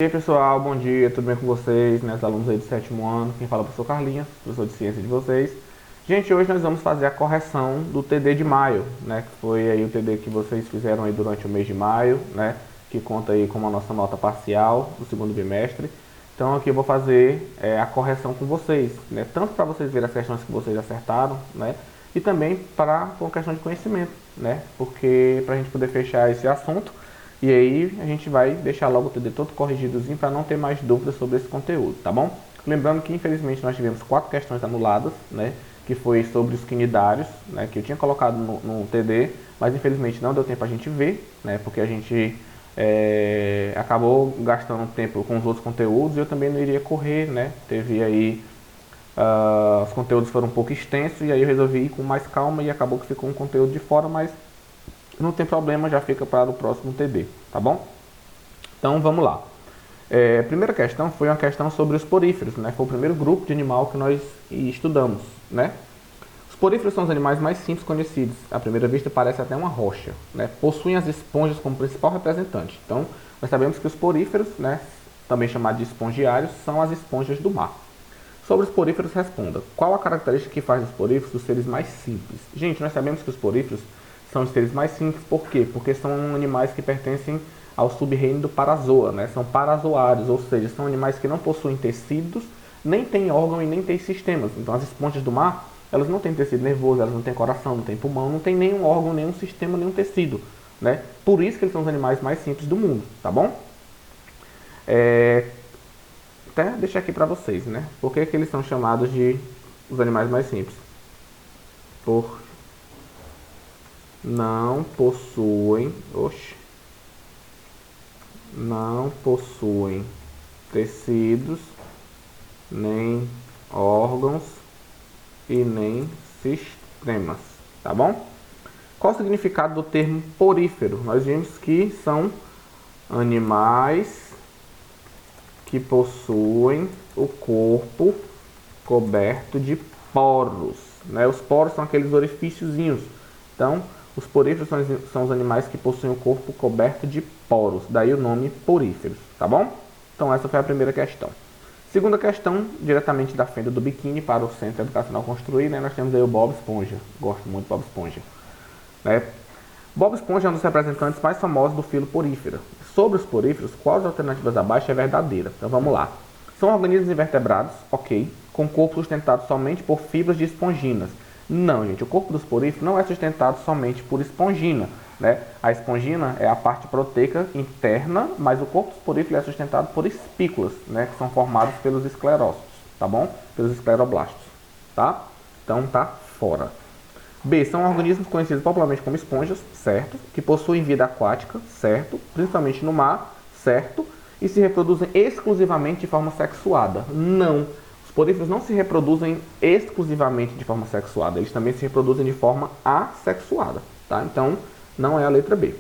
E aí pessoal, bom dia, tudo bem com vocês, né, os alunos aí do 7º ano, quem fala é o professor Carlinhos, professor de ciência de vocês. Gente, hoje nós vamos fazer a correção do TD de maio, né, que foi aí o TD que vocês fizeram aí durante o mês de maio, né, que conta aí com a nossa nota parcial do segundo bimestre. Então aqui eu vou fazer a correção com vocês, né, tanto para vocês verem as questões que vocês acertaram, né, e também para uma questão de conhecimento, né, porque para a gente poder fechar esse assunto. E aí a gente vai deixar logo o TD todo corrigidozinho para não ter mais dúvidas sobre esse conteúdo, tá bom? Lembrando que infelizmente nós tivemos 4 questões anuladas, né? Que foi sobre os quinidários, né? Que eu tinha colocado no TD, mas infelizmente não deu tempo para a gente ver, né? Porque a gente acabou gastando tempo com os outros conteúdos e eu também não iria correr, né? Teve aí... os conteúdos foram um pouco extensos e aí eu resolvi ir com mais calma e acabou que ficou um conteúdo de fora, mas não tem problema, já fica para o próximo TD, tá bom? Então vamos lá. A primeira questão foi uma questão sobre os poríferos, né? Foi o primeiro grupo de animal que nós estudamos, né? Os poríferos são os animais mais simples conhecidos. À primeira vista parece até uma rocha, né? Possuem as esponjas como principal representante. Então nós sabemos que os poríferos, né, também chamados de espongiários, são as esponjas do mar. Sobre os poríferos, responda. Qual a característica que faz os poríferos os seres mais simples? Gente, nós sabemos que os poríferos são os seres mais simples, por quê? Porque são animais que pertencem ao sub-reino do Parazoa, né? São parazoários, ou seja, são animais que não possuem tecidos, nem têm órgão e nem têm sistemas. Então as esponjas do mar, elas não têm tecido nervoso, elas não têm coração, não têm pulmão, não têm nenhum órgão, nenhum sistema, nenhum tecido, né? Por isso que eles são os animais mais simples do mundo, tá bom? Até deixar aqui para vocês, né? Por que eles são chamados de os animais mais simples? Por não possuem, não possuem tecidos, nem órgãos e nem sistemas, tá bom? Qual o significado do termo porífero? Nós vimos que são animais que possuem o corpo coberto de poros, né? Os poros são aqueles orifíciozinhos. Então, os poríferos são os animais que possuem o corpo coberto de poros, daí o nome poríferos, tá bom? Então essa foi a primeira questão. Segunda questão, diretamente da fenda do biquíni para o Centro Educacional Construir, né? Nós temos aí o Bob Esponja, gosto muito do Bob Esponja, né? Bob Esponja é um dos representantes mais famosos do filo porífero. Sobre os poríferos, qual das alternativas abaixo é verdadeira? Então vamos lá. São organismos invertebrados, ok, com corpo sustentado somente por fibras de esponginas. Não, gente, o corpo dos poríferos não é sustentado somente por espongina, né? A espongina é a parte proteica interna, mas o corpo dos poríferos é sustentado por espículas, né? Que são formados pelos esclerócitos, tá bom? Pelos escleroblastos, tá? Então tá fora. B. São organismos conhecidos popularmente como esponjas, certo? Que possuem vida aquática, certo? Principalmente no mar, certo? E se reproduzem exclusivamente de forma sexuada. Não. Os poríferos não se reproduzem exclusivamente de forma sexuada, eles também se reproduzem de forma assexuada, tá? Então, não é a letra B.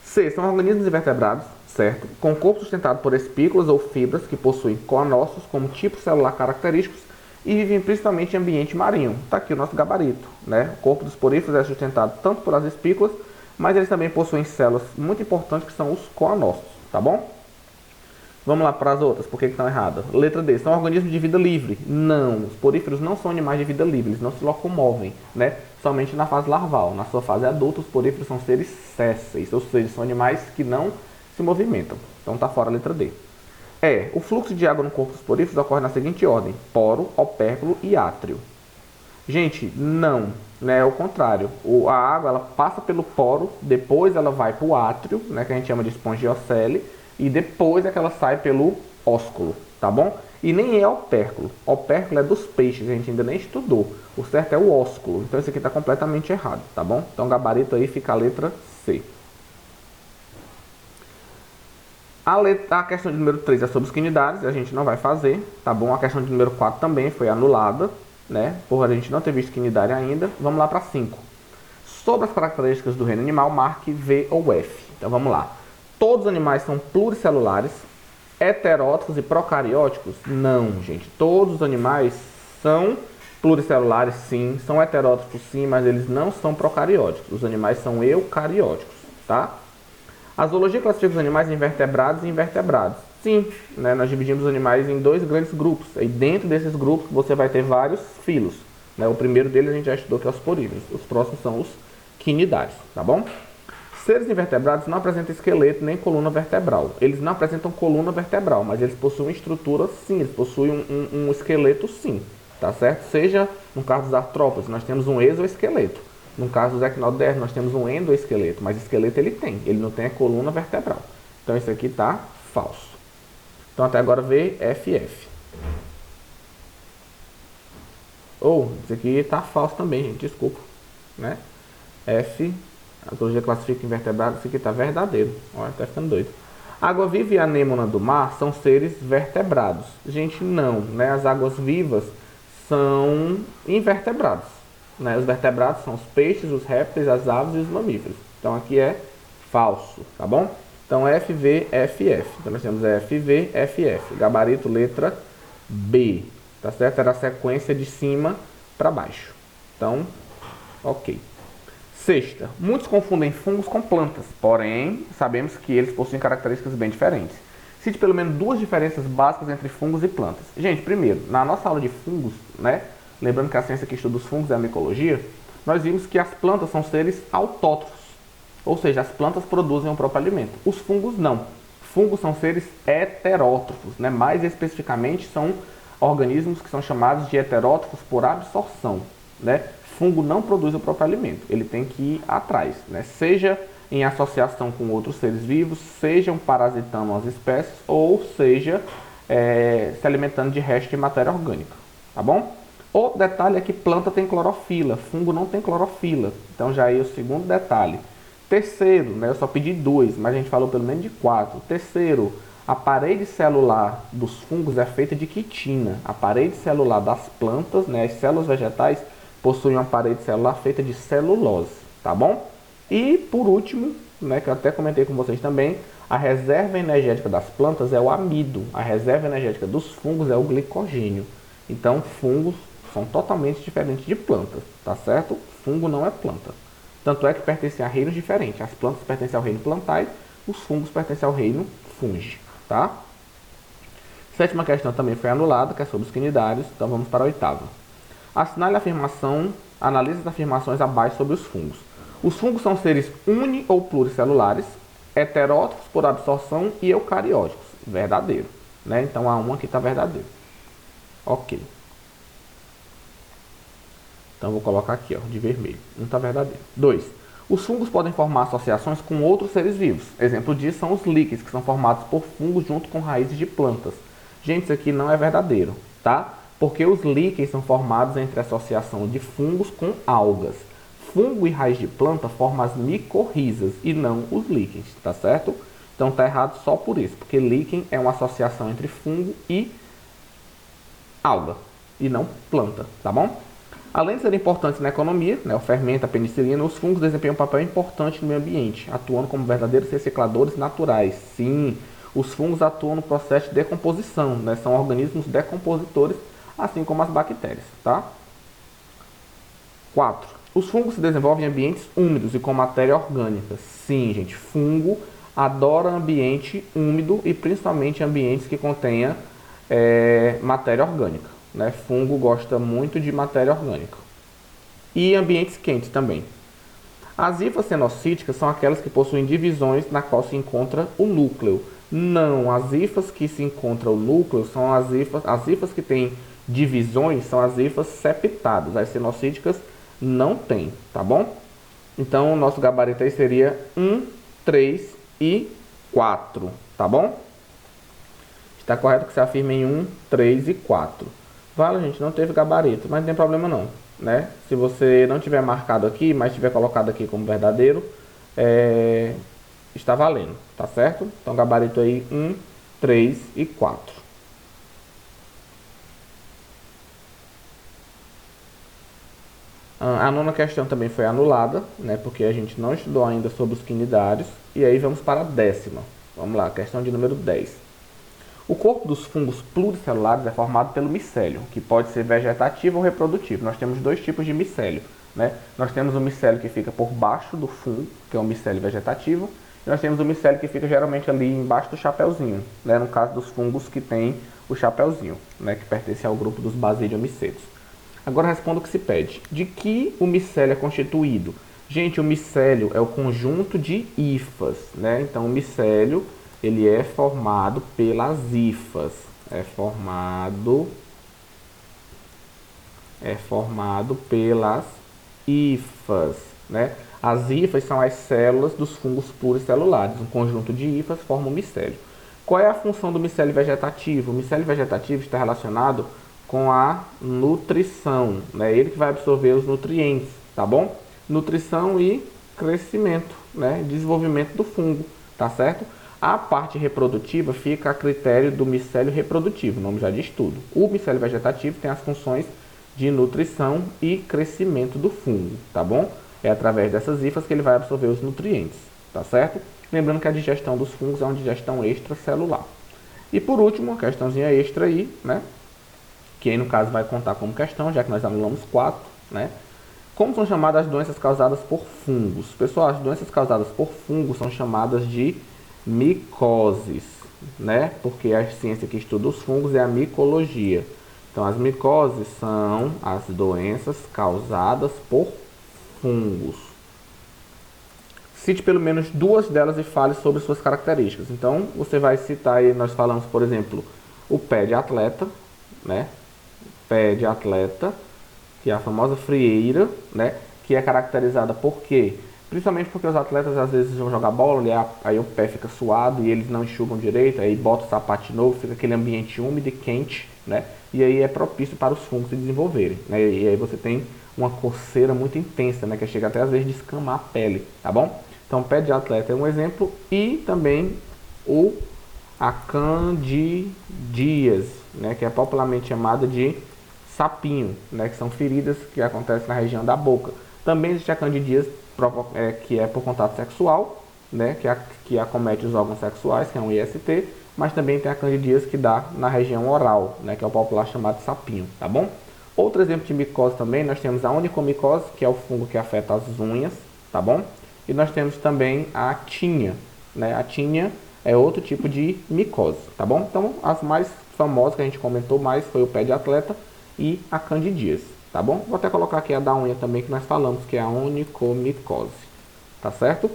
C. São organismos invertebrados, certo? Com corpo sustentado por espículas ou fibras que possuem coanócitos como tipo celular característicos e vivem principalmente em ambiente marinho. Tá aqui o nosso gabarito, né? O corpo dos poríferos é sustentado tanto pelas espículas, mas eles também possuem células muito importantes que são os coanócitos, tá bom? Vamos lá para as outras, por que estão erradas? Letra D, são organismos de vida livre? Não, os poríferos não são animais de vida livre, eles não se locomovem, né? Somente na fase larval. Na sua fase adulta, os poríferos são seres sésseis, ou seja, são animais que não se movimentam. Então tá fora a letra D. O fluxo de água no corpo dos poríferos ocorre na seguinte ordem: poro, opérculo e átrio. Gente, não, né? É o contrário. A água ela passa pelo poro, depois ela vai para o átrio, né? Que a gente chama de espongiocele, e depois é que ela sai pelo ósculo, tá bom? E nem é opérculo. Opérculo é dos peixes, a gente ainda nem estudou. O certo é o ósculo. Então esse aqui está completamente errado, tá bom? Então gabarito aí fica a letra C. A questão de número 3 é sobre os quinidários, a gente não vai fazer, tá bom? A questão de número 4 também foi anulada, né? Por a gente não ter visto quinidário ainda. Vamos lá para 5. Sobre as características do reino animal, marque V ou F. Então vamos lá. Todos os animais são pluricelulares, heteróticos e procarióticos? Não, gente. Todos os animais são pluricelulares, sim. São heteróticos, sim, mas eles não são procarióticos. Os animais são eucarióticos, tá? A zoologia classifica os animais em vertebrados e invertebrados. Sim, né? Nós dividimos os animais em dois grandes grupos. E dentro desses grupos você vai ter vários filos. Né? O primeiro deles a gente já estudou, que é os poríferos. Os próximos são os quinidários, tá bom? Seres invertebrados não apresentam esqueleto nem coluna vertebral. Eles não apresentam coluna vertebral, mas eles possuem estrutura sim, eles possuem um esqueleto sim, tá certo? Seja no caso dos artrópodes, nós temos um exoesqueleto. No caso dos equinodermos, nós temos um endoesqueleto, mas esqueleto ele não tem a coluna vertebral. Então isso aqui tá falso. Então até agora VFF. Ou, isso aqui tá falso também, gente, desculpa, né? F, a biologia classifica invertebrados, isso aqui tá verdadeiro. Olha, tá ficando doido. Água viva e anêmona do mar são seres vertebrados. Gente, não, né? As águas vivas são invertebrados, né? Os vertebrados são os peixes, os répteis, as aves e os mamíferos. Então aqui é falso, tá bom? Então FVFF. Então nós temos FVFF. Gabarito letra B. Tá certo? Era a sequência de cima para baixo. Então, ok. Sexta. Muitos confundem fungos com plantas, porém, sabemos que eles possuem características bem diferentes. Cite pelo menos duas diferenças básicas entre fungos e plantas. Gente, primeiro, na nossa aula de fungos, né? Lembrando que a ciência que estuda os fungos é a micologia, nós vimos que as plantas são seres autótrofos. Ou seja, as plantas produzem o próprio alimento. Os fungos não. Fungos são seres heterótrofos, né? Mais especificamente são organismos que são chamados de heterótrofos por absorção, né? Fungo não produz o próprio alimento, ele tem que ir atrás, né? Seja em associação com outros seres vivos, sejam parasitando as espécies, ou seja, se alimentando de restos de matéria orgânica, tá bom? O detalhe é que planta tem clorofila, fungo não tem clorofila, então já é o segundo detalhe. Terceiro, né, eu só pedi 2, mas a gente falou pelo menos de 4. Terceiro, a parede celular dos fungos é feita de quitina. A parede celular das plantas, né, as células vegetais, possuem uma parede celular feita de celulose, tá bom? E por último, né, que eu até comentei com vocês também, a reserva energética das plantas é o amido. A reserva energética dos fungos é o glicogênio. Então, fungos são totalmente diferentes de plantas, tá certo? Fungo não é planta. Tanto é que pertencem a reinos diferentes. As plantas pertencem ao reino plantae, os fungos pertencem ao reino fungi, tá? Sétima questão também foi anulada, que é sobre os quinidários, então vamos para a oitava. Assinale a afirmação, analise as afirmações abaixo sobre os fungos. Os fungos são seres uni- ou pluricelulares, heterótrofos por absorção e eucarióticos. Verdadeiro, né? Então a 1 aqui está verdadeiro. Ok. Então vou colocar aqui, ó, de vermelho. 1 está verdadeiro. 2. Os fungos podem formar associações com outros seres vivos. Exemplo disso são os líquens, que são formados por fungos junto com raízes de plantas. Gente, isso aqui não é verdadeiro, tá? Porque os líquens são formados entre a associação de fungos com algas. Fungo e raiz de planta formam as micorrizas e não os líquens, tá certo? Então tá errado só por isso, porque líquen é uma associação entre fungo e alga, e não planta, tá bom? Além de serem importantes na economia, né, o fermento, a penicilina, os fungos desempenham um papel importante no meio ambiente, atuando como verdadeiros recicladores naturais. Sim, os fungos atuam no processo de decomposição, né, são organismos decompositores, assim como as bactérias, tá? 4. Os fungos se desenvolvem em ambientes úmidos e com matéria orgânica. Sim, gente, fungo adora ambiente úmido e principalmente ambientes que contenha matéria orgânica. Né? Fungo gosta muito de matéria orgânica. E ambientes quentes também. As hifas cenocíticas são aquelas que possuem divisões na qual se encontra o núcleo. Não, as hifas que se encontra o núcleo são as hifas que têm divisões são as hifas septadas. As cenocíticas não tem, tá bom? Então o nosso gabarito aí seria 1, 3 e 4, tá bom? Está correto que se afirma em 1, 3 e 4. Vale, gente, não teve gabarito, mas não tem problema não, né? Se você não tiver marcado aqui, mas tiver colocado aqui como verdadeiro, está valendo, tá certo? Então gabarito aí 1, 3 e 4. A nona questão também foi anulada, né? Porque a gente não estudou ainda sobre os quinidários. E aí vamos para a 10ª. Vamos lá, questão de número 10. O corpo dos fungos pluricelulares é formado pelo micélio, que pode ser vegetativo ou reprodutivo. Nós temos dois tipos de micélio, né? Nós temos o micélio que fica por baixo do fungo, que é o micélio vegetativo, E nós temos o micélio que fica geralmente ali embaixo do chapeuzinho, né? No caso dos fungos que tem o chapeuzinho, né? Que pertence ao grupo dos basidiomycetos. Agora responda o que se pede. De que o micélio é constituído? Gente, o micélio é o conjunto de hifas, né? Então o micélio ele é formado pelas hifas. É formado pelas hifas, né? As hifas são as células dos fungos pluricelulares. Um conjunto de hifas forma o micélio. Qual é a função do micélio vegetativo? O micélio vegetativo está relacionado com a nutrição, né? Ele que vai absorver os nutrientes, tá bom? Nutrição e crescimento, né? Desenvolvimento do fungo, tá certo? A parte reprodutiva fica a critério do micélio reprodutivo, o nome já diz tudo. O micélio vegetativo tem as funções de nutrição e crescimento do fungo, tá bom? É através dessas hifas que ele vai absorver os nutrientes, tá certo? Lembrando que a digestão dos fungos é uma digestão extracelular. E por último, uma questãozinha extra aí, né? Que aí no caso vai contar como questão, já que nós anulamos 4, né? Como são chamadas as doenças causadas por fungos? Pessoal, as doenças causadas por fungos são chamadas de micoses, né? Porque a ciência que estuda os fungos é a micologia. Então, as micoses são as doenças causadas por fungos. Cite pelo menos 2 delas e fale sobre suas características. Então, você vai citar aí, nós falamos, por exemplo, o pé de atleta, né? Pé de atleta, que é a famosa frieira, né? Que é caracterizada por quê? Principalmente porque os atletas às vezes vão jogar bola, aí o pé fica suado e eles não enxugam direito, aí bota o sapato de novo, fica aquele ambiente úmido e quente, né? E aí é propício para os fungos se desenvolverem, né? E aí você tem uma coceira muito intensa, né? Que chega até às vezes de escamar a pele, tá bom? Então, pé de atleta é um exemplo e também a candidíase, né? Que é popularmente chamada de sapinho, né? Que são feridas que acontecem na região da boca. Também existe a candidíase que é por contato sexual, né? Que acomete os órgãos sexuais, que é um IST, mas também tem a candidíase que dá na região oral, né? Que é o popular chamado de sapinho, tá bom? Outro exemplo de micose também, nós temos a onicomicose, que é o fungo que afeta as unhas, tá bom? E nós temos também a tinea, né? A tinea é outro tipo de micose, tá bom? Então, as mais famosas que a gente comentou mais foi o pé de atleta e a candidíase, tá bom? Vou até colocar aqui a da unha também que nós falamos, que é a onicomicose, tá certo?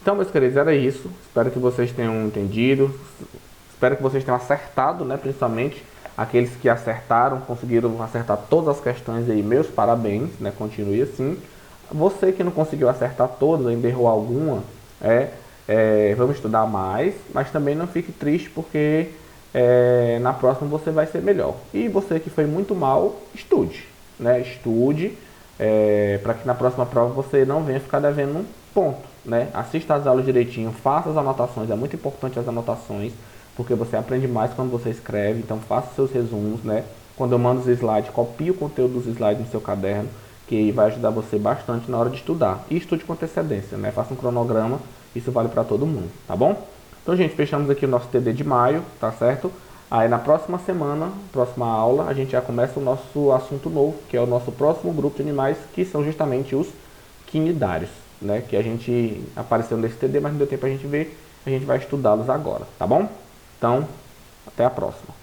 Então, meus queridos, era isso. Espero que vocês tenham entendido. Espero que vocês tenham acertado, né? Principalmente aqueles que acertaram, conseguiram acertar todas as questões aí. Meus parabéns, né? Continue assim. Você que não conseguiu acertar todas, ainda errou alguma, vamos estudar mais, mas também não fique triste porque na próxima você vai ser melhor. E você que foi muito mal, estude, né? Estude para que na próxima prova você não venha ficar devendo um ponto, né? Assista as aulas direitinho, faça as anotações, é muito importante as anotações, porque você aprende mais quando você escreve, então faça seus resumos, né? Quando eu mando os slides, copie o conteúdo dos slides no seu caderno, que vai ajudar você bastante na hora de estudar. E estude com antecedência, né? Faça um cronograma, isso vale para todo mundo, tá bom? Então, gente, fechamos aqui o nosso TD de maio, tá certo? Aí na próxima semana, próxima aula, a gente já começa o nosso assunto novo, que é o nosso próximo grupo de animais, que são justamente os quinidários, né? Que a gente apareceu nesse TD, mas não deu tempo a gente ver, a gente vai estudá-los agora, tá bom? Então, até a próxima.